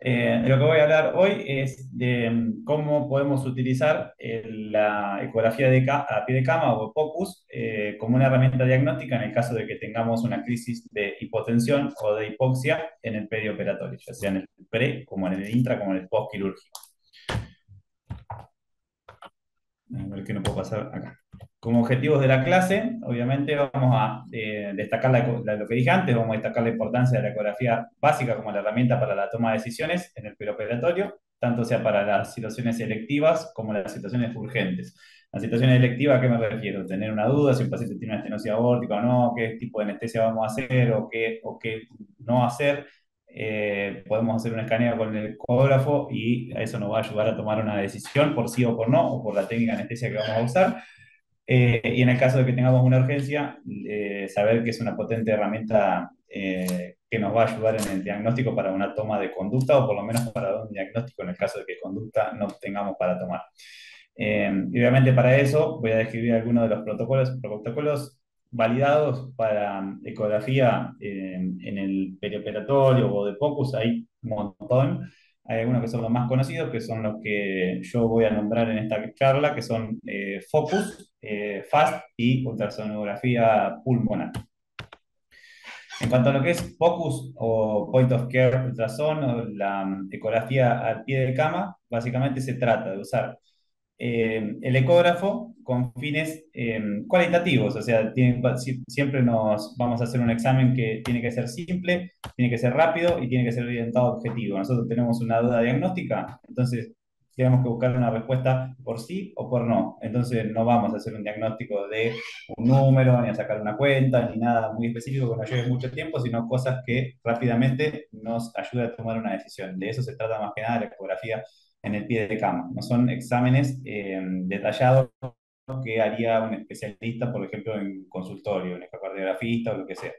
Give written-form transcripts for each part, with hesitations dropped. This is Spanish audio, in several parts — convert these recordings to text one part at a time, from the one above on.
De lo que voy a hablar hoy es de cómo podemos utilizar la ecografía a pie de cama o POCUS como una herramienta diagnóstica en el caso de que tengamos una crisis de hipotensión o de hipoxia en el perioperatorio, ya sea en el pre, como en el intra, como en el postquirúrgico. A ver qué no puedo pasar acá. Como objetivos de la clase, obviamente vamos a destacar lo que dije antes, vamos a destacar la importancia de la ecografía básica como la herramienta para la toma de decisiones en el perioperatorio, tanto sea para las situaciones electivas como las situaciones urgentes. Las situaciones electivas, ¿a qué me refiero? Tener una duda si un paciente tiene una estenosis aórtica o no, qué tipo de anestesia vamos a hacer o qué no hacer. Podemos hacer un escaneo con el ecógrafo y eso nos va a ayudar a tomar una decisión por sí o por no, o por la técnica de anestesia que vamos a usar. Y en el caso de que tengamos una urgencia, saber que es una potente herramienta que nos va a ayudar en el diagnóstico para una toma de conducta o por lo menos para dar un diagnóstico en el caso de que conducta no tengamos para tomar. Y obviamente para eso voy a describir algunos de los protocolos validados para ecografía en el perioperatorio o de POCUS. Hay un montón. Hay algunos que son los más conocidos, que son los que yo voy a nombrar en esta charla, que son FOCUS, FAST y ultrasonografía pulmonar. En cuanto a lo que es POCUS o Point of Care Ultrasound o la ecografía al pie de cama, básicamente se trata de usar el ecógrafo con fines cualitativos, o sea, siempre nos vamos a hacer un examen que tiene que ser simple, tiene que ser rápido y tiene que ser orientado a objetivo. Nosotros tenemos una duda diagnóstica, entonces tenemos que buscar una respuesta por sí o por no. Entonces no vamos a hacer un diagnóstico de un número, ni a sacar una cuenta, ni nada muy específico que nos lleve mucho tiempo, sino cosas que rápidamente nos ayuden a tomar una decisión. De eso se trata más que nada la ecografía en el pie de cama. No son exámenes detallados que haría un especialista, por ejemplo, en consultorio, un ecocardiografista o lo que sea.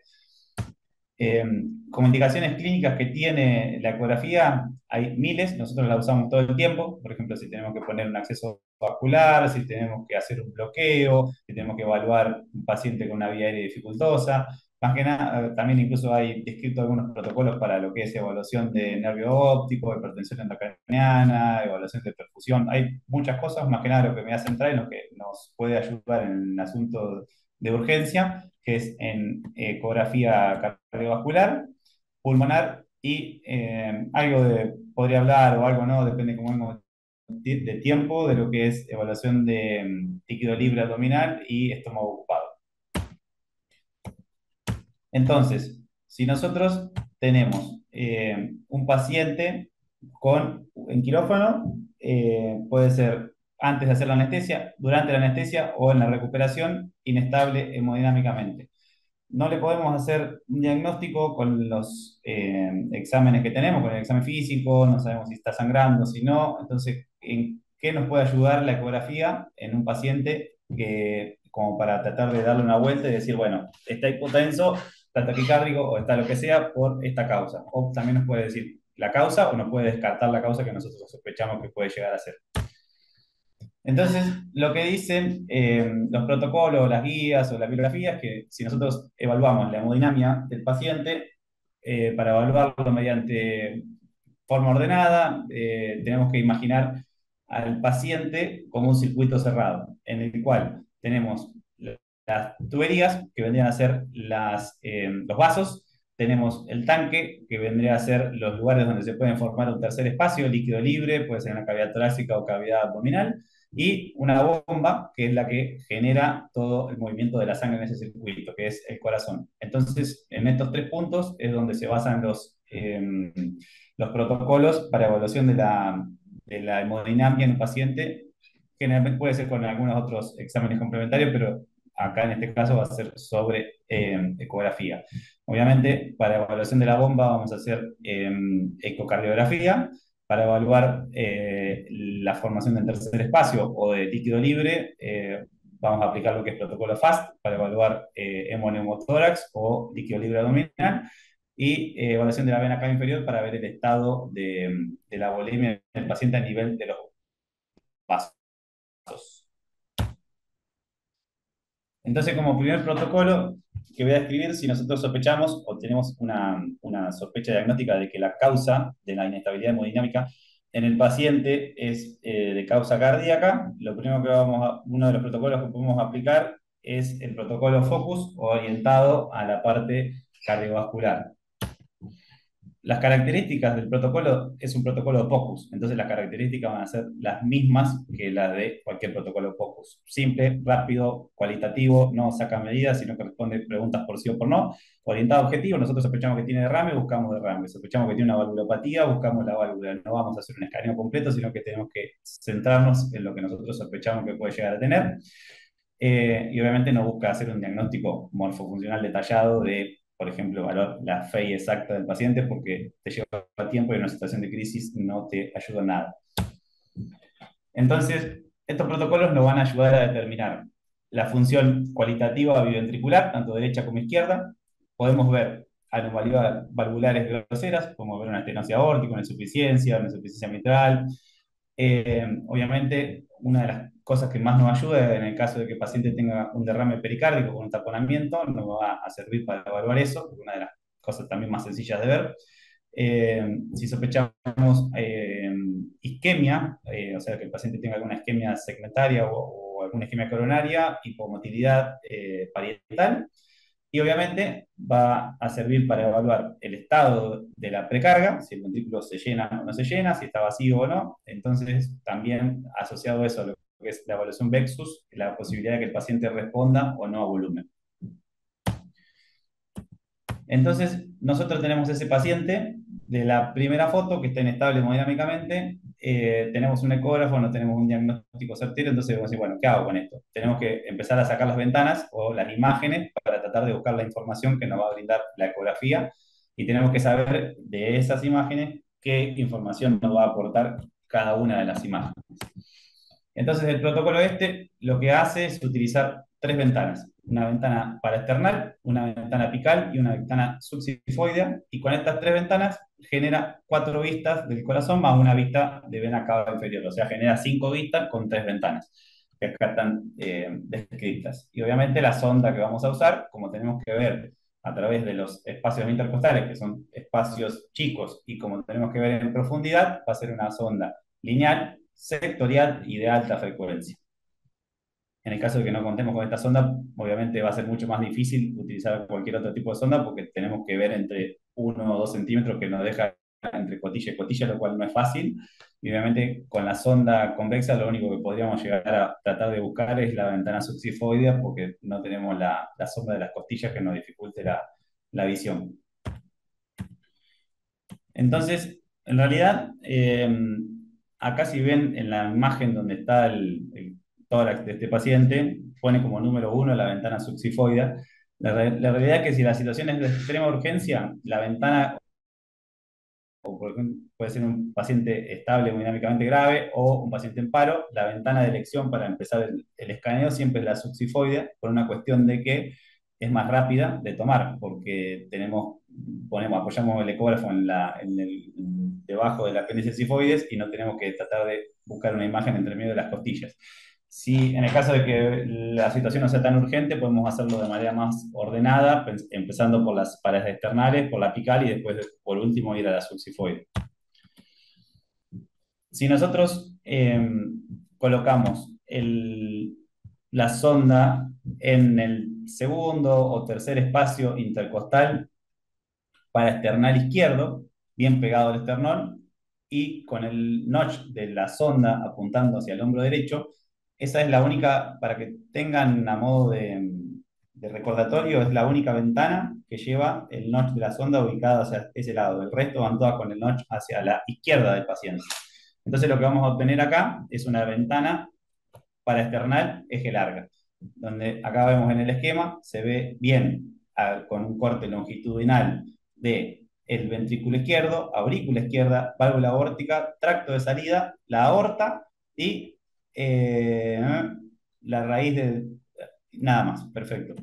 Eh, Como indicaciones clínicas que tiene la ecografía, hay miles, nosotros la usamos todo el tiempo, por ejemplo, si tenemos que poner un acceso vascular, si tenemos que hacer un bloqueo, si tenemos que evaluar un paciente con una vía aérea dificultosa. Más que nada, también incluso hay descrito algunos protocolos para lo que es evaluación de nervio óptico, hipertensión endocraniana, evaluación de perfusión. Hay muchas cosas, más que nada lo que me voy a centrar en lo que nos puede ayudar en el asunto de urgencia, que es en ecografía cardiovascular, pulmonar y algo de, podría hablar o algo no, depende cómo vengo de tiempo, de lo que es evaluación de líquido libre abdominal y estómago ocupado. Entonces, si nosotros tenemos un paciente en quirófano, puede ser antes de hacer la anestesia, durante la anestesia o en la recuperación, inestable hemodinámicamente. No le podemos hacer un diagnóstico con los exámenes que tenemos, con el examen físico, no sabemos si está sangrando, si no. Entonces, ¿en qué nos puede ayudar la ecografía en un paciente como para tratar de darle una vuelta y decir, bueno, está hipotenso, está taquicárdico o está lo que sea por esta causa? O también nos puede decir la causa o nos puede descartar la causa que nosotros sospechamos que puede llegar a ser. Entonces, lo que dicen los protocolos, las guías o la bibliografía es que si nosotros evaluamos la hemodinamia del paciente, para evaluarlo mediante forma ordenada, tenemos que imaginar al paciente como un circuito cerrado, en el cual tenemos las tuberías, que vendrían a ser los vasos, tenemos el tanque, que vendría a ser los lugares donde se pueden formar un tercer espacio, líquido libre, puede ser una cavidad torácica o cavidad abdominal, y una bomba, que es la que genera todo el movimiento de la sangre en ese circuito, que es el corazón. Entonces, en estos tres puntos es donde se basan los protocolos para evaluación de la hemodinamia en un paciente. Generalmente puede ser con algunos otros exámenes complementarios, pero acá en este caso va a ser sobre ecografía. Obviamente, para evaluación de la bomba vamos a hacer ecocardiografía. Para evaluar la formación del tercer espacio o de líquido libre, vamos a aplicar lo que es protocolo FAST para evaluar hemoneumotórax o líquido libre abdominal y evaluación de la vena cava inferior para ver el estado de la volemia del paciente a nivel de los vasos. Entonces, como primer protocolo, que voy a describir si nosotros sospechamos o tenemos una sospecha diagnóstica de que la causa de la inestabilidad hemodinámica en el paciente es de causa cardíaca. Lo primero que uno de los protocolos que podemos aplicar es el protocolo FOCUS, orientado a la parte cardiovascular. Las características del protocolo es un protocolo POCUS, entonces las características van a ser las mismas que las de cualquier protocolo POCUS. Simple, rápido, cualitativo, no saca medidas, sino que responde preguntas por sí o por no. Orientado a objetivo, nosotros sospechamos que tiene derrame, buscamos derrame. Sospechamos que tiene una valvulopatía, buscamos la válvula. No vamos a hacer un escaneo completo, sino que tenemos que centrarnos en lo que nosotros sospechamos que puede llegar a tener. Y obviamente no busca hacer un diagnóstico morfofuncional detallado de, por ejemplo, evaluar la FEI exacta del paciente, porque te lleva tiempo y en una situación de crisis no te ayuda en nada. Entonces, estos protocolos nos van a ayudar a determinar la función cualitativa biventricular, tanto derecha como izquierda. Podemos ver anomalías valvulares groseras, podemos ver una estenosis aórtica, una insuficiencia mitral. Obviamente, una de las cosas que más nos ayuda en el caso de que el paciente tenga un derrame pericárdico con un taponamiento, nos va a servir para evaluar eso, una de las cosas también más sencillas de ver. Si sospechamos isquemia, o sea, que el paciente tenga alguna isquemia segmentaria o alguna isquemia coronaria, hipomotilidad parietal, y obviamente va a servir para evaluar el estado de la precarga, si el ventrículo se llena o no se llena, si está vacío o no. Entonces, también asociado a eso, a lo que es la evaluación VEXUS, la posibilidad de que el paciente responda o no a volumen. Entonces, nosotros tenemos ese paciente de la primera foto que está inestable hemodinámicamente, tenemos un ecógrafo, no tenemos un diagnóstico certero, entonces vamos a decir, bueno, ¿qué hago con esto? Tenemos que empezar a sacar las ventanas o las imágenes para tratar de buscar la información que nos va a brindar la ecografía y tenemos que saber de esas imágenes qué información nos va a aportar cada una de las imágenes. Entonces, el protocolo este lo que hace es utilizar tres ventanas. Una ventana paraesternal, una ventana apical y una ventana subsifoidea. Y con estas tres ventanas genera 4 vistas del corazón más una vista de vena cava inferior. O sea, genera 5 vistas con 3 ventanas que acá están descritas. Y obviamente la sonda que vamos a usar, como tenemos que ver a través de los espacios intercostales, que son espacios chicos, y como tenemos que ver en profundidad, va a ser una sonda lineal, sectorial y de alta frecuencia. En el caso de que no contemos con esta sonda, obviamente va a ser mucho más difícil utilizar cualquier otro tipo de sonda porque tenemos que ver entre 1 o 2 centímetros que nos deja entre cotilla y cotilla, lo cual no es fácil. Y obviamente con la sonda convexa lo único que podríamos llegar a tratar de buscar es la ventana subsifoidea porque no tenemos la sombra de las costillas que nos dificulte la visión. Entonces, en realidad, acá si ven en la imagen donde está el tórax de este paciente, pone como número 1 la ventana subsifoidea. La realidad es que si la situación es de extrema urgencia, la ventana, o por ejemplo, puede ser un paciente estable hemodinámicamente grave o un paciente en paro, la ventana de elección para empezar el escaneo siempre es la subsifoidea, por una cuestión de que es más rápida de tomar, porque apoyamos el ecógrafo debajo del apéndice sifoides y no tenemos que tratar de buscar una imagen entre medio de las costillas. Si en el caso de que la situación no sea tan urgente, podemos hacerlo de manera más ordenada, empezando por las paredes externales, por la apical y después, por último, ir a la subsifoide. Si nosotros colocamos la sonda en el segundo o tercer espacio intercostal para esternal izquierdo, bien pegado al esternón, y con el notch de la sonda apuntando hacia el hombro derecho, esa es la única, para que tengan a modo de recordatorio, es la única ventana que lleva el notch de la sonda ubicada hacia ese lado. El resto van todas con el notch hacia la izquierda del paciente. Entonces lo que vamos a obtener acá es una ventana para external eje larga, donde acá vemos en el esquema, se ve bien con un corte longitudinal de el ventrículo izquierdo, aurícula izquierda, válvula aórtica, tracto de salida, la aorta y la raíz de... Nada más, perfecto.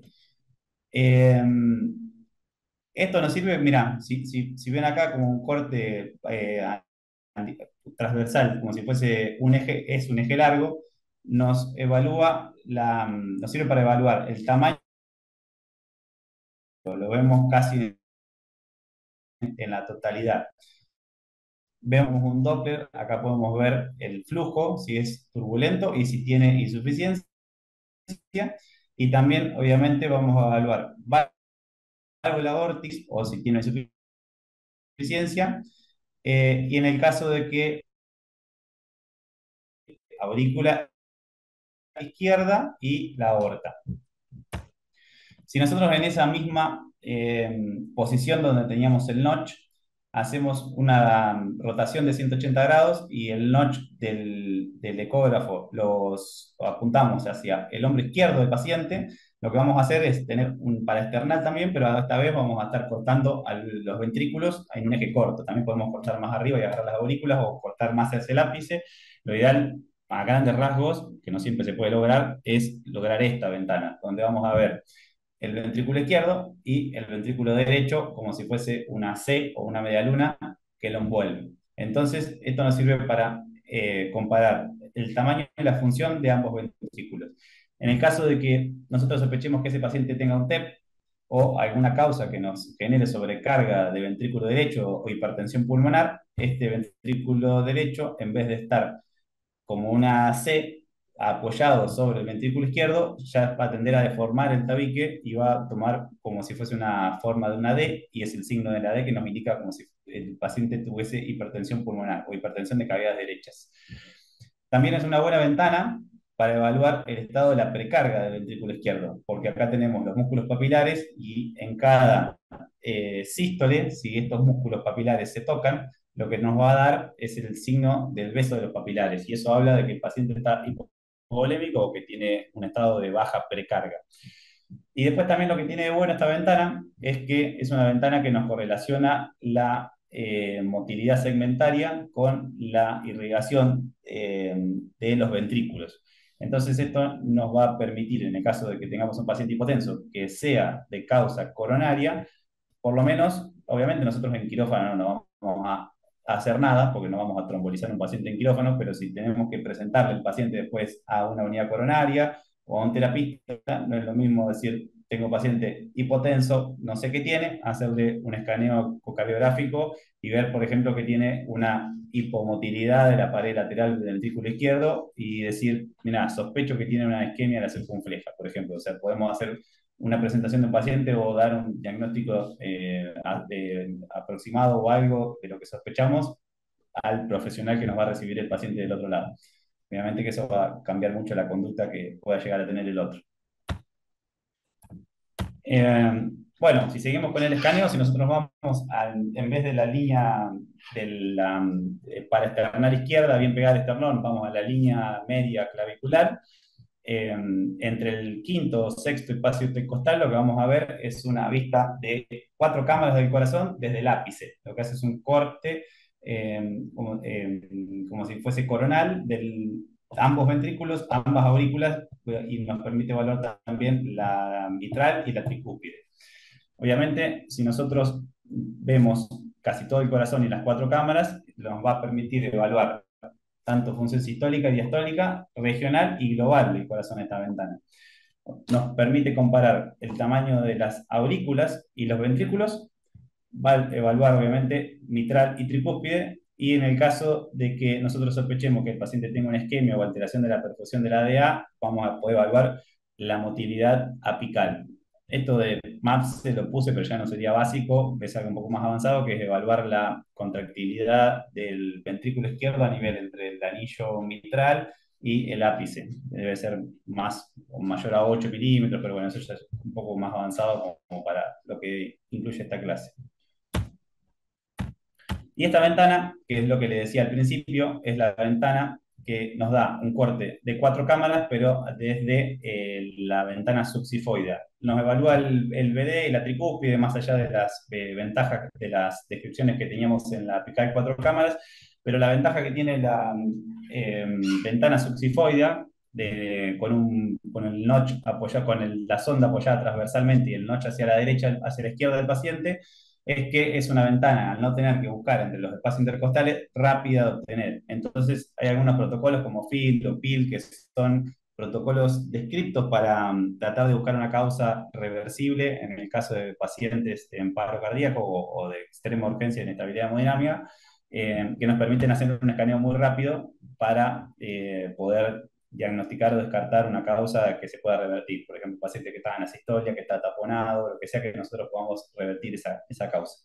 Esto nos sirve, mirá, si ven acá como un corte transversal, como si fuese un eje, es un eje largo, nos sirve para evaluar el tamaño lo vemos casi en la totalidad. Vemos un Doppler, acá podemos ver el flujo, si es turbulento y si tiene insuficiencia. Y también, obviamente, vamos a evaluar válvula vórtice o si tiene insuficiencia. Y en el caso de que aurícula izquierda y la aorta. Si nosotros en esa misma posición donde teníamos el notch, hacemos una rotación de 180 grados y el notch del ecógrafo los apuntamos hacia el hombro izquierdo del paciente, lo que vamos a hacer es tener un paraesternal también, pero esta vez vamos a estar cortando los ventrículos en un eje corto. También podemos cortar más arriba y agarrar las aurículas o cortar más hacia el ápice. Lo ideal, a grandes rasgos, que no siempre se puede lograr, es lograr esta ventana, donde vamos a ver el ventrículo izquierdo y el ventrículo derecho como si fuese una C o una media luna que lo envuelve. Entonces, esto nos sirve para comparar el tamaño y la función de ambos ventrículos. En el caso de que nosotros sospechemos que ese paciente tenga un TEP o alguna causa que nos genere sobrecarga de ventrículo derecho o hipertensión pulmonar, este ventrículo derecho, en vez de estar como una C apoyado sobre el ventrículo izquierdo, ya va a tender a deformar el tabique y va a tomar como si fuese una forma de una D, y es el signo de la D que nos indica como si el paciente tuviese hipertensión pulmonar o hipertensión de cavidades derechas. También es una buena ventana para evaluar el estado de la precarga del ventrículo izquierdo, porque acá tenemos los músculos papilares y en cada sístole, si estos músculos papilares se tocan, lo que nos va a dar es el signo del beso de los papilares, y eso habla de que el paciente está hipovolémico o que tiene un estado de baja precarga. Y después también lo que tiene de bueno esta ventana es que es una ventana que nos correlaciona la motilidad segmentaria con la irrigación de los ventrículos. Entonces esto nos va a permitir, en el caso de que tengamos un paciente hipotenso que sea de causa coronaria, por lo menos, obviamente nosotros en quirófano no vamos a hacer nada, porque no vamos a trombolizar un paciente en quirófano, pero si tenemos que presentarle al paciente después a una unidad coronaria o a un terapista, no es lo mismo decir, tengo paciente hipotenso, no sé qué tiene, hacerle un escaneo ecocardiográfico y ver, por ejemplo, que tiene una hipomotilidad de la pared lateral del ventrículo izquierdo y decir, mira, sospecho que tiene una isquemia de la circunfleja, por ejemplo. O sea, podemos hacer una presentación de un paciente o dar un diagnóstico aproximado o algo de lo que sospechamos al profesional que nos va a recibir el paciente del otro lado. Obviamente que eso va a cambiar mucho la conducta que pueda llegar a tener el otro. Bueno, si seguimos con el escaneo, si nosotros vamos en vez de la línea paraesternal izquierda, bien pegada al esternón, vamos a la línea media clavicular. Entre el quinto, sexto espacio intercostal, lo que vamos a ver es una vista de 4 cámaras del corazón desde el ápice. Lo que hace es un corte como si fuese coronal de ambos ventrículos, ambas aurículas, y nos permite evaluar también la mitral y la tricúspide. Obviamente, si nosotros vemos casi todo el corazón y las 4 cámaras, nos va a permitir evaluar tanto función sistólica y diastólica, regional y global del corazón esta ventana. Nos permite comparar el tamaño de las aurículas y los ventrículos, va a evaluar obviamente mitral y tricúspide, y en el caso de que nosotros sospechemos que el paciente tenga una isquemia o alteración de la perfusión de la ADA, vamos a poder evaluar la motilidad apical. Esto de MAPS se lo puse, pero ya no sería básico, es algo un poco más avanzado, que es evaluar la contractilidad del ventrículo izquierdo a nivel entre el anillo mitral y el ápice. Debe ser más o mayor a 8 milímetros, pero bueno, eso ya es un poco más avanzado como para lo que incluye esta clase. Y esta ventana, que es lo que le decía al principio, es la ventana que nos da un corte de 4 cámaras, pero desde la ventana subsifoidea. Nos evalúa el BD y la tricúspide, más allá de las ventajas de las descripciones que teníamos en la apical 4 cámaras, pero la ventaja que tiene la ventana subsifoidea, con el notch apoyado, la sonda apoyada transversalmente y el notch hacia la derecha, hacia la izquierda del paciente, es que es una ventana, al no tener que buscar entre los espacios intercostales, rápida de obtener. Entonces, hay algunos protocolos como FIT o PIL que son protocolos descriptos para tratar de buscar una causa reversible en el caso de pacientes en paro cardíaco o de extrema urgencia en inestabilidad hemodinámica, que nos permiten hacer un escaneo muy rápido para poder diagnosticar o descartar una causa que se pueda revertir. Por ejemplo, un paciente que está en asistolia, que está taponado, lo que sea, que nosotros podamos revertir esa causa.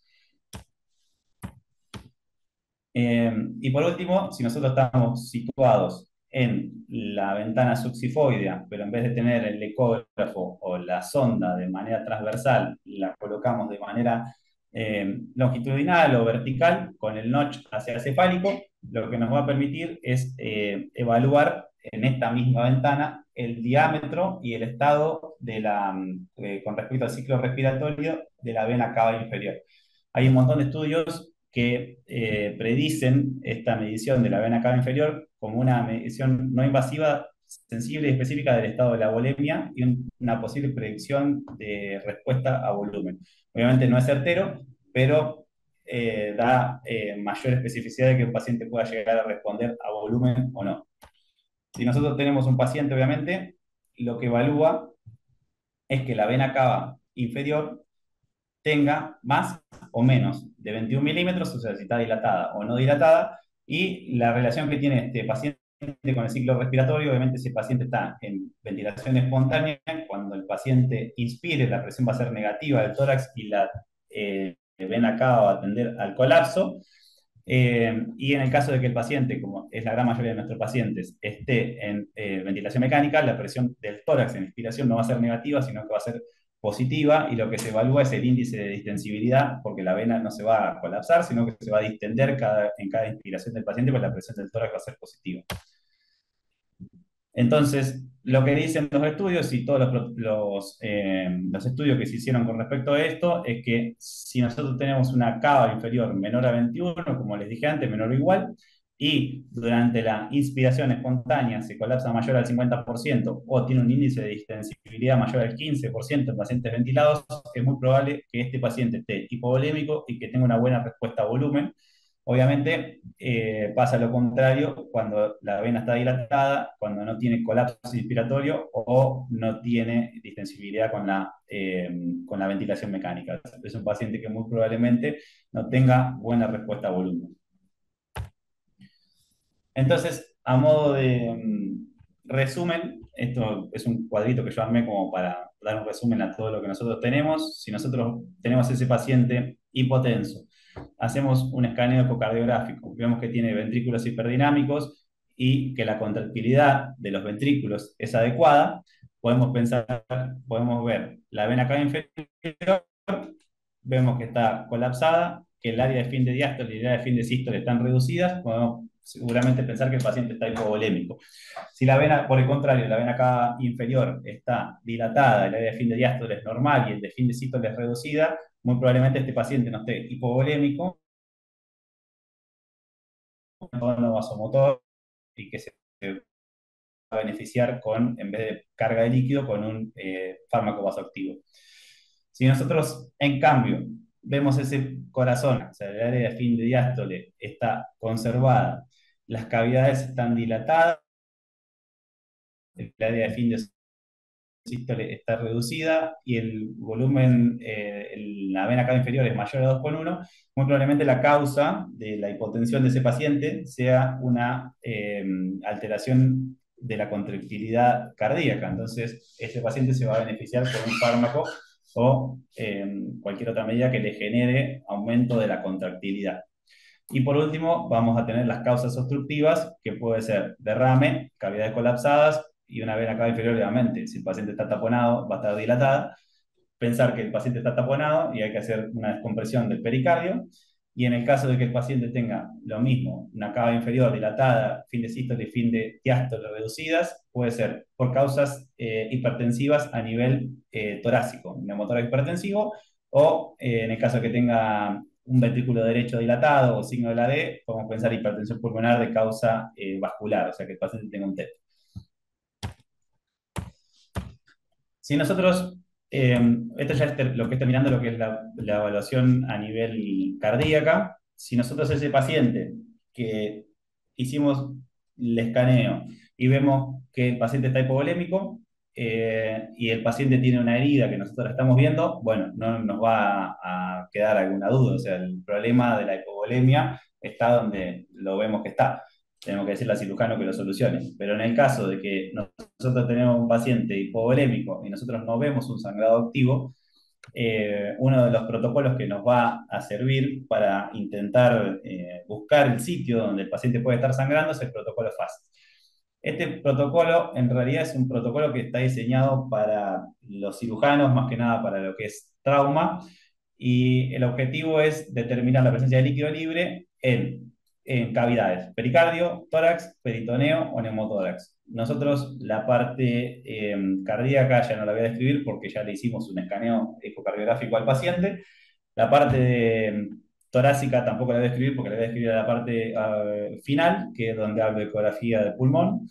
Y por último, si nosotros estamos situados en la ventana subsifoidea, pero en vez de tener el ecógrafo o la sonda de manera transversal, la colocamos de manera longitudinal o vertical con el notch hacia cefálico, lo que nos va a permitir es evaluar en esta misma ventana el diámetro y el estado con respecto al ciclo respiratorio de la vena cava inferior. Hay un montón de estudios que predicen esta medición de la vena cava inferior como una medición no invasiva, sensible y específica del estado de la volemia y una posible predicción de respuesta a volumen. Obviamente no es certero, pero da mayor especificidad de que un paciente pueda llegar a responder a volumen o no. Si nosotros tenemos un paciente, obviamente, lo que evalúa es que la vena cava inferior tenga más o menos de 21 milímetros, o sea, si está dilatada o no dilatada, y la relación que tiene este paciente con el ciclo respiratorio, obviamente si el paciente está en ventilación espontánea, cuando el paciente inspire, la presión va a ser negativa del tórax y la vena cava va a tender al colapso. Y en el caso de que el paciente, como es la gran mayoría de nuestros pacientes, esté en ventilación mecánica, la presión del tórax en inspiración no va a ser negativa, sino que va a ser positiva, y lo que se evalúa es el índice de distensibilidad, porque la vena no se va a colapsar, sino que se va a distender en cada inspiración del paciente, porque la presión del tórax va a ser positiva. Entonces, lo que dicen los estudios y todos los estudios que se hicieron con respecto a esto es que si nosotros tenemos una cava inferior menor a 21, como les dije antes, menor o igual, y durante la inspiración espontánea se colapsa mayor al 50% o tiene un índice de distensibilidad mayor al 15% en pacientes ventilados, es muy probable que este paciente esté hipovolémico y que tenga una buena respuesta a volumen. Obviamente pasa lo contrario cuando la vena está dilatada, cuando no tiene colapso inspiratorio o no tiene distensibilidad con la ventilación mecánica. Es un paciente que muy probablemente no tenga buena respuesta a volumen. Entonces, a modo de resumen, esto es un cuadrito que yo armé como para dar un resumen a todo lo que nosotros tenemos. Si nosotros tenemos ese paciente hipotenso, hacemos un escaneo ecocardiográfico, vemos que tiene ventrículos hiperdinámicos y que la contractilidad de los ventrículos es adecuada, podemos ver la vena cava inferior, vemos que está colapsada, que el área de fin de diástole y el área de fin de sístole están reducidas, podemos seguramente pensar que el paciente está hipovolémico. Si la vena, por el contrario, la vena cava inferior está dilatada, el área de fin de diástole es normal y el de fin de sístole es reducida, muy probablemente este paciente no esté hipovolémico, no vasomotor, y que se va a beneficiar en vez de carga de líquido, con un fármaco vasoactivo. Si nosotros, en cambio, vemos ese corazón, o sea, el área de fin de diástole está conservada, las cavidades están dilatadas, el área de fin de sístole está reducida y el volumen, la vena cava inferior es mayor a 2,1, muy probablemente la causa de la hipotensión de ese paciente sea una alteración de la contractilidad cardíaca. Entonces, ese paciente se va a beneficiar con un fármaco o cualquier otra medida que le genere aumento de la contractilidad. Y por último, vamos a tener las causas obstructivas, que puede ser derrame, cavidades colapsadas y una vena cava inferior, obviamente. Si el paciente está taponado, va a estar dilatada. Pensar que el paciente está taponado y hay que hacer una descompresión del pericardio. Y en el caso de que el paciente tenga lo mismo, una cava inferior dilatada, fin de sístole y fin de diástole reducidas, puede ser por causas hipertensivas a nivel torácico, neumotórax hipertensivo, o en el caso de que tenga un ventrículo derecho dilatado o signo de la D, podemos pensar hipertensión pulmonar de causa vascular, o sea que el paciente tenga un TEP. Si nosotros, esto ya es lo que está mirando lo que es la evaluación a nivel cardíaca, si nosotros ese paciente que hicimos el escaneo y vemos que el paciente está hipovolémico y el paciente tiene una herida que nosotros estamos viendo, bueno, no nos va a quedar alguna duda. O sea, el problema de la hipovolemia está donde lo vemos que está. Tenemos que decirle al cirujano que lo solucione. Pero en el caso de que nosotros tenemos un paciente hipovolémico y nosotros no vemos un sangrado activo, uno de los protocolos que nos va a servir para intentar buscar el sitio donde el paciente puede estar sangrando es el protocolo FAST. Este protocolo en realidad es un protocolo que está diseñado para los cirujanos, más que nada para lo que es trauma, y el objetivo es determinar la presencia de líquido libre en cavidades, pericardio, tórax, peritoneo o neumotórax. Nosotros la parte cardíaca ya no la voy a describir porque ya le hicimos un escaneo ecocardiográfico al paciente. La parte torácica tampoco la voy a describir porque la voy a describir a la parte final, que es donde hablo de ecografía de pulmón.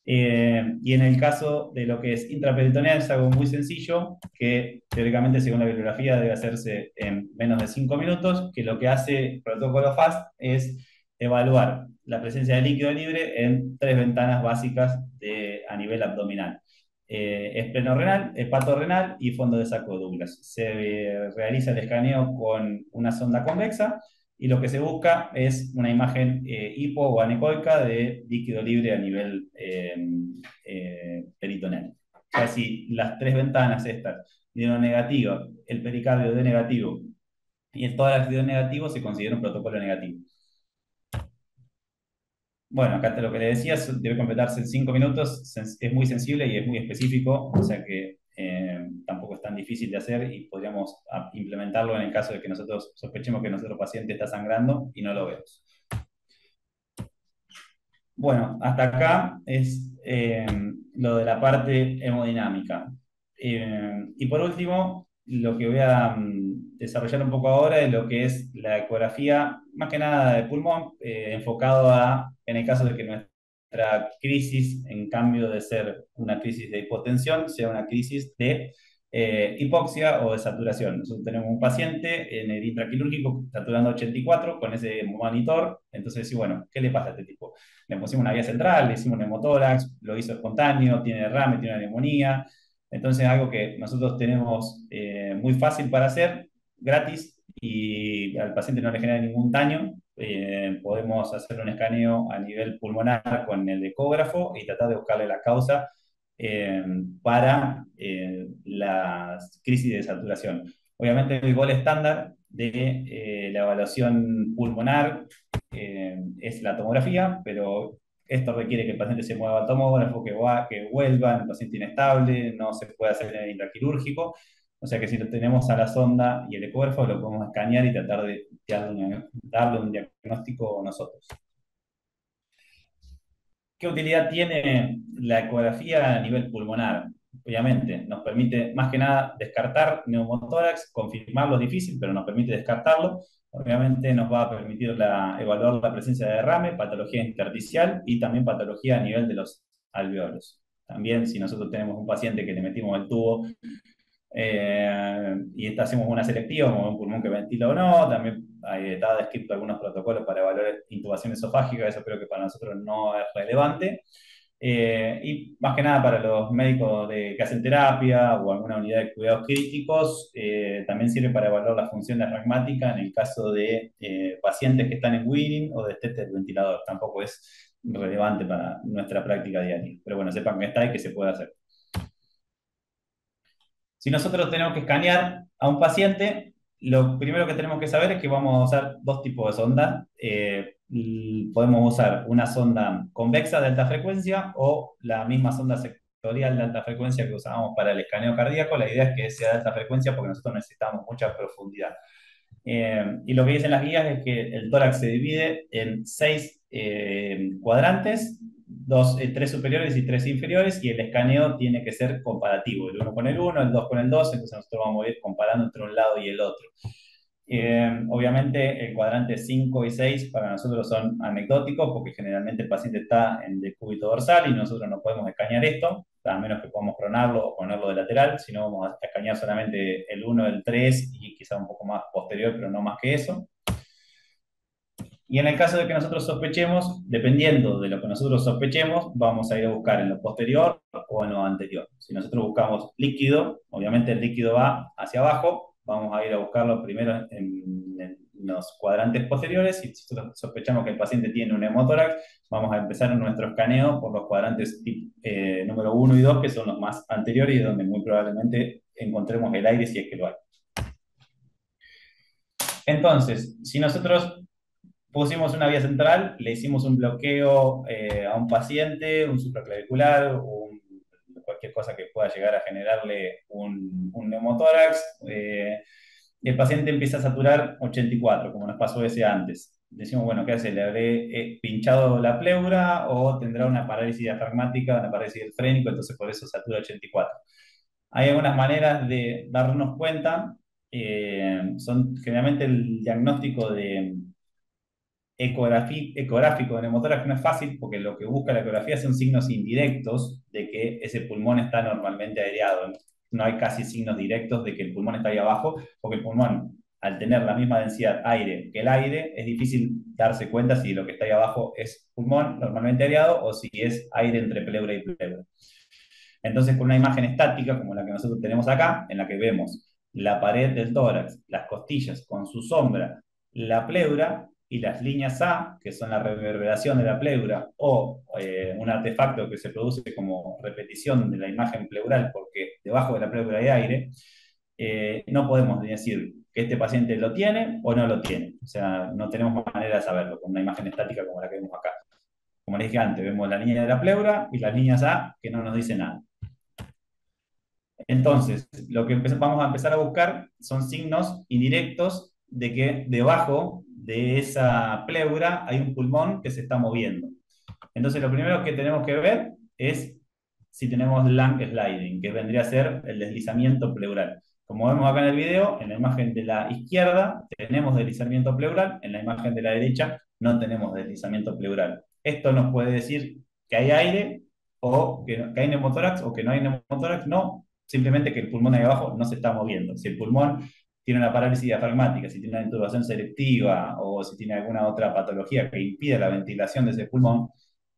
Y en el caso de lo que es intraperitoneal es algo muy sencillo, que teóricamente según la bibliografía debe hacerse en menos de 5 minutos, que lo que hace el protocolo FAST es evaluar la presencia de líquido libre en 3 ventanas básicas a nivel abdominal. Esplenorenal, hepatorrenal y fondo de saco de Douglas. Se realiza el escaneo con una sonda convexa y lo que se busca es una imagen hipo o anecoica de líquido libre a nivel peritoneal. O sea, si las 3 ventanas estas dieron negativo, el pericardio dio negativo y el tórax dio negativo, se considera un protocolo negativo. Bueno, acá te lo que le decía, debe completarse en 5 minutos, es muy sensible y es muy específico, o sea que tampoco es tan difícil de hacer y podríamos implementarlo en el caso de que nosotros sospechemos que nuestro paciente está sangrando y no lo vemos. Bueno, hasta acá es lo de la parte hemodinámica. Y por último, lo que voy a desarrollar un poco ahora es lo que es la ecografía, más que nada de pulmón, enfocado en el caso de que nuestra crisis, en cambio de ser una crisis de hipotensión, sea una crisis de hipoxia o de saturación. Nosotros tenemos un paciente en el intraquirúrgico saturando 84 con ese monitor, entonces, sí, bueno, ¿qué le pasa a este tipo? Le pusimos una vía central, le hicimos un hemotórax, lo hizo espontáneo, tiene derrame, tiene una neumonía. Entonces, algo que nosotros tenemos muy fácil para hacer, gratis, y al paciente no le genera ningún daño. Podemos hacer un escaneo a nivel pulmonar con el ecógrafo y tratar de buscarle la causa para las crisis de saturación. Obviamente, el gol estándar de la evaluación pulmonar es la tomografía, pero esto requiere que el paciente se mueva al tomógrafo, que vuelva, el paciente inestable, no se puede hacer en el intraquirúrgico. O sea que si lo tenemos a la sonda y el ecógrafo, lo podemos escanear y tratar de darle un diagnóstico nosotros. ¿Qué utilidad tiene la ecografía a nivel pulmonar? Obviamente, nos permite más que nada descartar neumotórax, confirmarlo es difícil, pero nos permite descartarlo. Obviamente nos va a permitir evaluar la presencia de derrame, patología intersticial y también patología a nivel de los alveolos. También si nosotros tenemos un paciente que le metimos el tubo y hacemos una selectiva, como un pulmón que ventila o no, también está descrito algunos protocolos para evaluar intubación esofágica, eso creo que para nosotros no es relevante. Y más que nada para los médicos que hacen terapia o alguna unidad de cuidados críticos, también sirve para evaluar la función diafragmática en el caso de pacientes que están en Wheeling o de estete del ventilador. Tampoco es relevante para nuestra práctica diaria. Pero bueno, sepan que está y que se puede hacer. Si nosotros tenemos que escanear a un paciente, lo primero que tenemos que saber es que vamos a usar 2 tipos de sonda. Podemos usar una sonda convexa de alta frecuencia o la misma sonda sectorial de alta frecuencia que usábamos para el escaneo cardíaco. La idea es que sea de alta frecuencia porque nosotros necesitamos mucha profundidad. Y lo que dicen las guías es que el tórax se divide en 6 cuadrantes, 3 superiores y 3 inferiores, y el escaneo tiene que ser comparativo, el 1 con el 1, el 2 con el 2, entonces nosotros vamos a ir comparando entre un lado y el otro. Obviamente el cuadrante 5 y 6 para nosotros son anecdóticos porque generalmente el paciente está en decúbito dorsal y nosotros no podemos escanear esto, a menos que podamos pronarlo o ponerlo de lateral, si no vamos a escanear solamente el 1, el 3 y quizá un poco más posterior, pero no más que eso. Y en el caso de que nosotros sospechemos, dependiendo de lo que nosotros sospechemos, vamos a ir a buscar en lo posterior o en lo anterior. Si nosotros buscamos líquido, obviamente el líquido va hacia abajo, vamos a ir a buscarlo primero en los cuadrantes posteriores. Si nosotros sospechamos que el paciente tiene un hemotórax, vamos a empezar nuestro escaneo por los cuadrantes número 1 y 2, que son los más anteriores y donde muy probablemente encontremos el aire si es que lo hay. Entonces, si nosotros pusimos una vía central, le hicimos un bloqueo a un paciente, un supraclavicular, cualquier cosa que pueda llegar a generarle un neumotórax. Y el paciente empieza a saturar 84, como nos pasó ese antes. Decimos, bueno, ¿qué hace? ¿Le habré pinchado la pleura o tendrá una parálisis diafragmática, una parálisis del frénico, entonces por eso satura 84? Hay algunas maneras de darnos cuenta. Son generalmente el diagnóstico de ecográfico de neumotórax no es fácil porque lo que busca la ecografía son signos indirectos de que ese pulmón está normalmente aireado. No hay casi signos directos de que el pulmón está ahí abajo, porque el pulmón, al tener la misma densidad aire que el aire, es difícil darse cuenta si lo que está ahí abajo es pulmón normalmente aireado o si es aire entre pleura y pleura. Entonces, con una imagen estática como la que nosotros tenemos acá, en la que vemos la pared del tórax, las costillas con su sombra, la pleura y las líneas A, que son la reverberación de la pleura, o un artefacto que se produce como repetición de la imagen pleural, porque debajo de la pleura hay aire, no podemos decir que este paciente lo tiene o no lo tiene. O sea, no tenemos manera de saberlo con una imagen estática como la que vemos acá. Como les dije antes, vemos la línea de la pleura y las líneas A que no nos dicen nada. Entonces, lo que vamos a empezar a buscar son signos indirectos de que debajo de esa pleura hay un pulmón que se está moviendo. Entonces, lo primero que tenemos que ver es si tenemos lung sliding, que vendría a ser el deslizamiento pleural. Como vemos acá en el video, en la imagen de la izquierda tenemos deslizamiento pleural, en la imagen de la derecha no tenemos deslizamiento pleural. Esto nos puede decir que hay aire o que hay neumotórax o que no hay neumotórax, no, simplemente que el pulmón ahí abajo no se está moviendo. Si el pulmón tiene una parálisis diafragmática, si tiene una intubación selectiva o si tiene alguna otra patología que impide la ventilación de ese pulmón,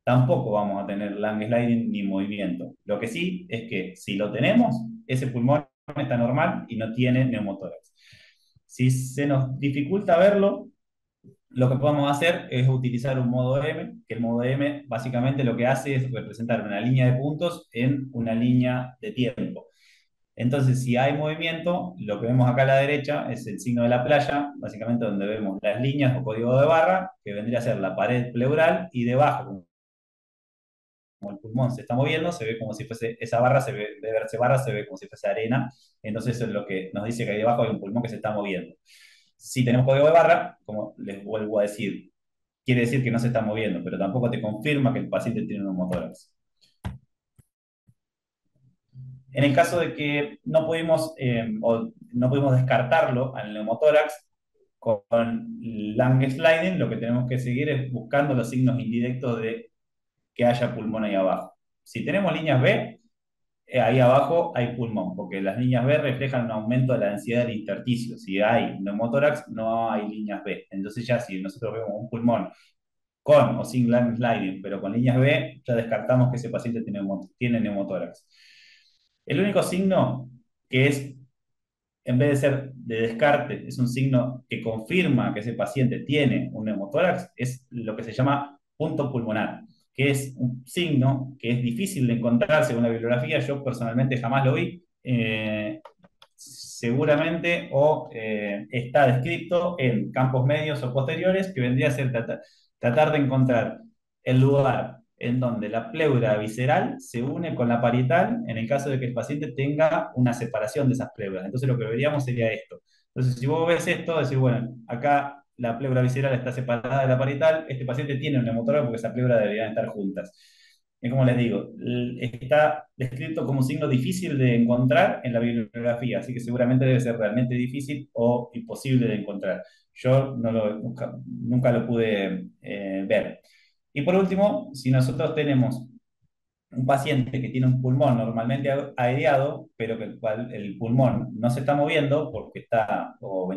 tampoco vamos a tener lung sliding ni movimiento. Lo que sí es que si lo tenemos, ese pulmón está normal y no tiene neumotórax. Si se nos dificulta verlo, lo que podemos hacer es utilizar un modo M, que el modo M básicamente lo que hace es representar una línea de puntos en una línea de tiempo. Entonces, si hay movimiento, lo que vemos acá a la derecha es el signo de la playa, básicamente donde vemos las líneas o código de barra, que vendría a ser la pared pleural, y debajo, como el pulmón se está moviendo, se ve como si fuese esa barra, se ve, de verse barra, se ve como si fuese arena. Entonces, eso es lo que nos dice que ahí debajo hay un pulmón que se está moviendo. Si tenemos código de barra, como les vuelvo a decir, quiere decir que no se está moviendo, pero tampoco te confirma que el paciente tiene un neumotórax. En el caso de que no pudimos, o no pudimos descartarlo al neumotórax con lung sliding, lo que tenemos que seguir es buscando los signos indirectos de que haya pulmón ahí abajo. Si tenemos líneas B, ahí abajo hay pulmón, porque las líneas B reflejan un aumento de la densidad del intersticio. Si hay neumotórax, no hay líneas B. Entonces ya si nosotros vemos un pulmón con o sin lung sliding, pero con líneas B, ya descartamos que ese paciente tiene neumotórax. El único signo que es, en vez de ser de descarte, es un signo que confirma que ese paciente tiene un neumotórax, es lo que se llama punto pulmonar, que es un signo que es difícil de encontrar según la bibliografía. Yo personalmente jamás lo vi. Seguramente o está descrito en campos medios o posteriores, que vendría a ser tratar de encontrar el lugar en donde la pleura visceral se une con la parietal en el caso de que el paciente tenga una separación de esas pleuras. Entonces lo que veríamos sería esto. Entonces, si vos ves esto, decís, bueno, acá la pleura visceral está separada de la parietal, este paciente tiene un neumotórax porque esa pleura deberían estar juntas. Es como les digo, está descrito como un signo difícil de encontrar en la bibliografía, así que seguramente debe ser realmente difícil o imposible de encontrar. Yo nunca lo pude ver. Y por último, si nosotros tenemos un paciente que tiene un pulmón normalmente aireado, pero que el pulmón no se está moviendo porque está o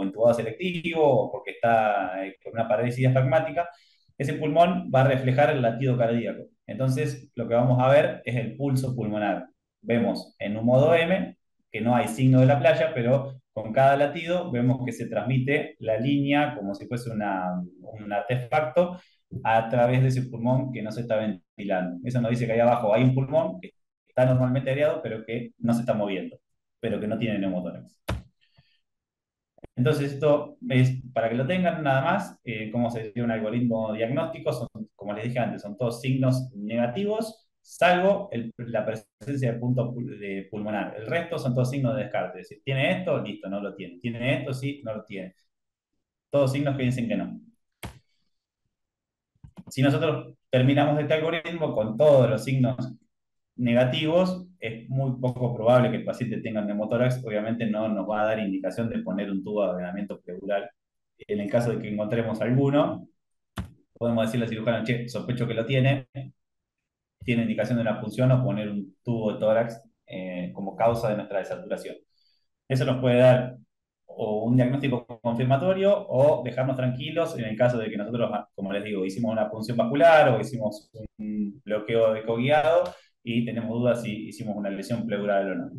intubado selectivo o porque está con una parálisis diafragmática, ese pulmón va a reflejar el latido cardíaco. Entonces, lo que vamos a ver es el pulso pulmonar. Vemos en un modo M que no hay signo de la playa, pero con cada latido vemos que se transmite la línea como si fuese un artefacto a través de ese pulmón que no se está ventilando. Eso nos dice que ahí abajo hay un pulmón que está normalmente aireado, pero que no se está moviendo, pero que no tiene neumotórax. Entonces, esto es para que lo tengan nada más, cómo sería un algoritmo diagnóstico. Son, como les dije antes, son todos signos negativos, salvo la presencia de punto de pulmonar. El resto son todos signos de descarte. Si tiene esto, listo, no lo tiene. Tiene esto, sí, no lo tiene. Todos signos que dicen que no. Si nosotros terminamos este algoritmo con todos los signos negativos, es muy poco probable que el paciente tenga neumotórax. Obviamente no nos va a dar indicación de poner un tubo de drenamiento pleural. En el caso de que encontremos alguno, podemos decirle al cirujano, che, sospecho que lo tiene indicación de una punción o poner un tubo de tórax como causa de nuestra desaturación. Eso nos puede dar o un diagnóstico confirmatorio o dejarnos tranquilos en el caso de que nosotros, como les digo, hicimos una punción vascular o hicimos un bloqueo ecoguiado y tenemos dudas si hicimos una lesión pleural o no.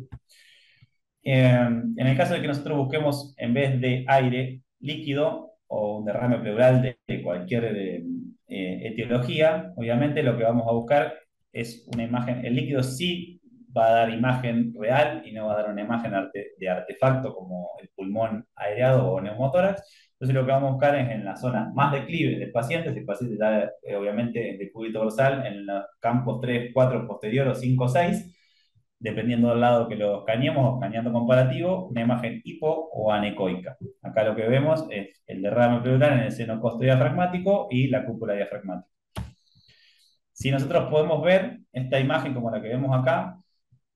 En el caso de que nosotros busquemos, en vez de aire, líquido o un derrame pleural de cualquier etiología, obviamente lo que vamos a buscar es una imagen. El líquido sí va a dar imagen real y no va a dar una imagen de artefacto como el pulmón aireado o neumotórax. Entonces lo que vamos a buscar es en la zona más declive del paciente, si el paciente está obviamente de cúbito dorsal, en los campos 3, 4 posterior o 5, 6, dependiendo del lado que lo escaneemos o escaneando comparativo, una imagen hipo o anecoica. Acá lo que vemos es el derrame pleural en el seno costodiafragmático y la cúpula diafragmática. Si nosotros podemos ver esta imagen como la que vemos acá,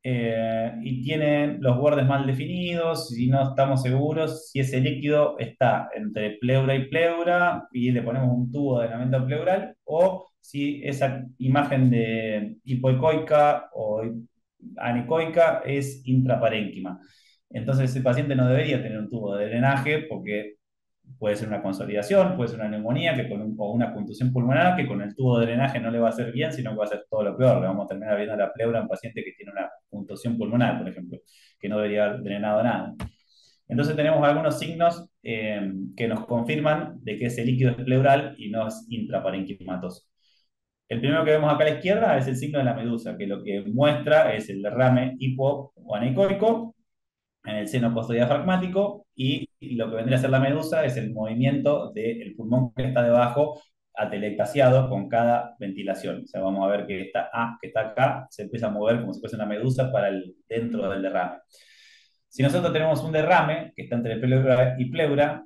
y tiene los bordes mal definidos, si no estamos seguros si ese líquido está entre pleura y pleura y le ponemos un tubo de drenamiento pleural, o si esa imagen de hipoecoica o anecoica es intraparénquima. Entonces ese paciente no debería tener un tubo de drenaje porque puede ser una consolidación, puede ser una neumonía o una contusión pulmonar que con el tubo de drenaje no le va a hacer bien, sino que va a hacer todo lo peor. Le vamos a terminar viendo la pleura a un paciente que tiene una contusión pulmonar, por ejemplo, que no debería haber drenado nada. Entonces tenemos algunos signos que nos confirman de que ese líquido es pleural y no es intraparenquimatoso. El primero que vemos acá a la izquierda es el signo de la medusa, que lo que muestra es el derrame hipo o anecoico en el seno costodiafragmático, y lo que vendría a ser la medusa es el movimiento del pulmón que está debajo atelectasiado con cada ventilación. O sea, vamos a ver que esta A que está acá se empieza a mover como si fuese una medusa para el dentro del derrame. Si nosotros tenemos un derrame que está entre pleura y pleura,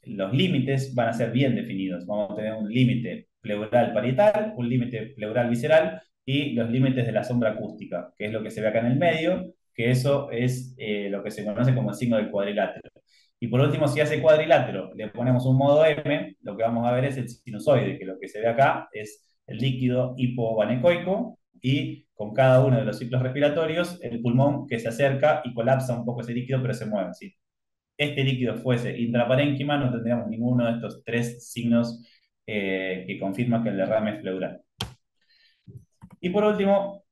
los límites van a ser bien definidos. Vamos a tener un límite pleural parietal, un límite pleural visceral y los límites de la sombra acústica, que es lo que se ve acá en el medio, que eso es lo que se conoce como el signo del cuadrilátero. Y por último, si hace cuadrilátero le ponemos un modo M, lo que vamos a ver es el sinusoide, que lo que se ve acá es el líquido hipobanecoico, y con cada uno de los ciclos respiratorios, el pulmón que se acerca y colapsa un poco ese líquido, pero se mueve. Si este líquido fuese intraparénquima, no tendríamos ninguno de estos tres signos que confirman que el derrame es pleural. Y por último,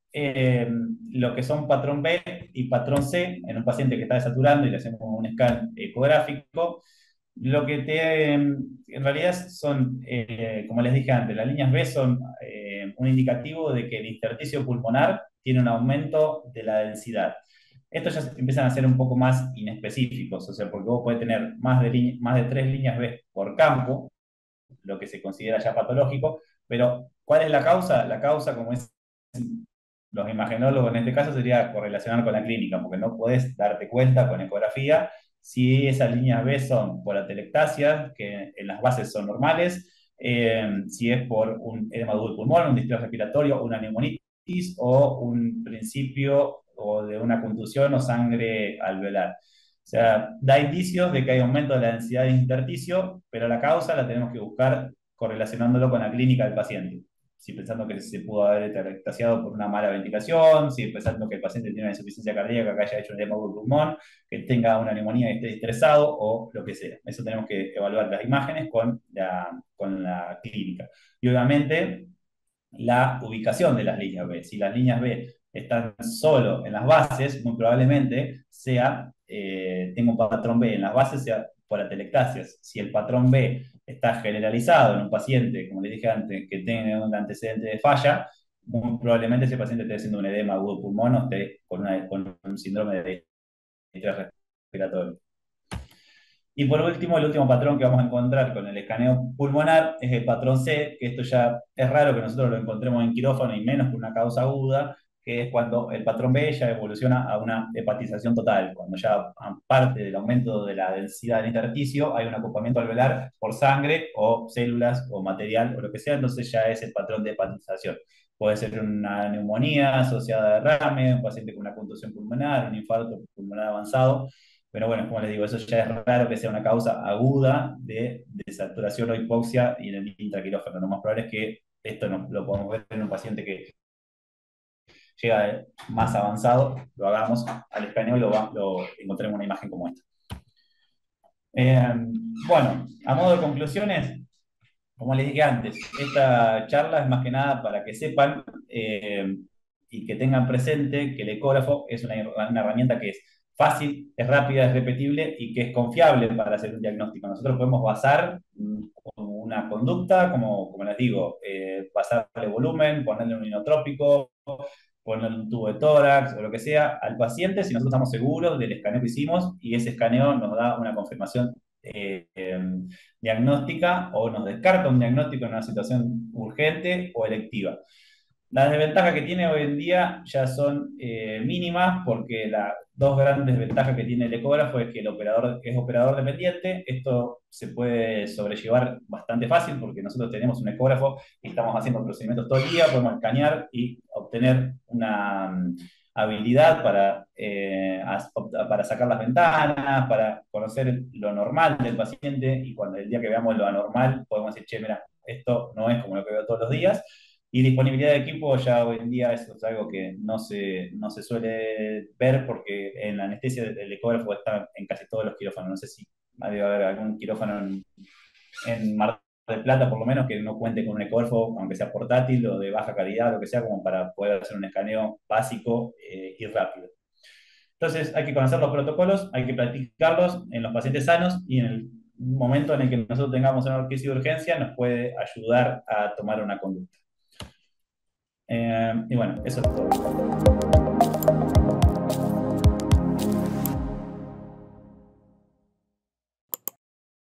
lo que son patrón B y patrón C, en un paciente que está desaturando y le hacemos un scan ecográfico, lo que en realidad son, como les dije antes, las líneas B son un indicativo de que el intersticio pulmonar tiene un aumento de la densidad. Estos ya empiezan a ser un poco más inespecíficos, o sea, porque vos podés tener más de 3 líneas B por campo, lo que se considera ya patológico, pero ¿cuál es la causa? La causa, como es los imagenólogos en este caso, sería correlacionar con la clínica, porque no podés darte cuenta con ecografía si esas líneas B son por atelectasia, que en las bases son normales, si es por un edema del pulmón, un distrés respiratorio, una neumonitis o un principio o de una contusión o sangre alveolar. O sea, da indicios de que hay aumento de la densidad de intersticio, pero la causa la tenemos que buscar correlacionándolo con la clínica del paciente. si pensando que se pudo haber extasiado por una mala ventilación, si pensando que el paciente tiene una insuficiencia cardíaca, que haya hecho un edema del pulmón, que tenga una neumonía y esté estresado o lo que sea. Eso tenemos que evaluar las imágenes con la clínica. Y obviamente la ubicación de las líneas B. Si las líneas B están solo en las bases, muy probablemente tenga un patrón B en las bases, sea por atelectasias. Si el patrón B está generalizado en un paciente, como les dije antes, que tenga un antecedente de falla, muy probablemente ese paciente esté haciendo un edema agudo pulmón o esté con un síndrome de distrés respiratorio. Y por último, el último patrón que vamos a encontrar con el escaneo pulmonar es el patrón C, que esto ya es raro que nosotros lo encontremos en quirófano y menos por una causa aguda, que es cuando el patrón B ya evoluciona a una hepatización total, cuando ya aparte del aumento de la densidad del intersticio hay un acopamiento alveolar por sangre o células o material o lo que sea, entonces ya es el patrón de hepatización. Puede ser una neumonía asociada a derrame, un paciente con una contusión pulmonar, un infarto pulmonar avanzado. Pero bueno, como les digo, eso ya es raro que sea una causa aguda de desaturación o hipoxia y en el intraquirófano. Lo más probable es que esto no, lo podemos ver en un paciente que llega más avanzado, lo hagamos al escaneo y lo encontremos una imagen como esta. Bueno, a modo de conclusiones, como les dije antes, esta charla es más que nada para que sepan y que tengan presente que el ecógrafo es una herramienta que es fácil, es rápida, es repetible y que es confiable para hacer un diagnóstico. Nosotros podemos basar una conducta, como les digo, pasarle volumen, ponerle un inotrópico, ponerle un tubo de tórax o lo que sea al paciente si nosotros estamos seguros del escaneo que hicimos y ese escaneo nos da una confirmación diagnóstica o nos descarta un diagnóstico en una situación urgente o electiva. Las desventajas que tiene hoy en día ya son mínimas porque las dos grandes ventajas que tiene el ecógrafo es que el operador es operador dependiente. Esto se puede sobrellevar bastante fácil porque nosotros tenemos un ecógrafo y estamos haciendo procedimientos todo el día, podemos escanear y obtener una habilidad para sacar las ventanas, para conocer lo normal del paciente y cuando el día que veamos lo anormal podemos decir, che, mira, esto no es como lo que veo todos los días. Y disponibilidad de equipo ya hoy en día eso es algo que no se suele ver porque en la anestesia del ecógrafo está en casi todos los quirófanos. No sé si debe haber algún quirófano en Mar del Plata, por lo menos, que no cuente con un ecógrafo, aunque sea portátil o de baja calidad, lo que sea, como para poder hacer un escaneo básico y rápido. Entonces hay que conocer los protocolos, hay que practicarlos en los pacientes sanos y en el momento en el que nosotros tengamos una crisis de urgencia nos puede ayudar a tomar una conducta. Y bueno, eso es todo.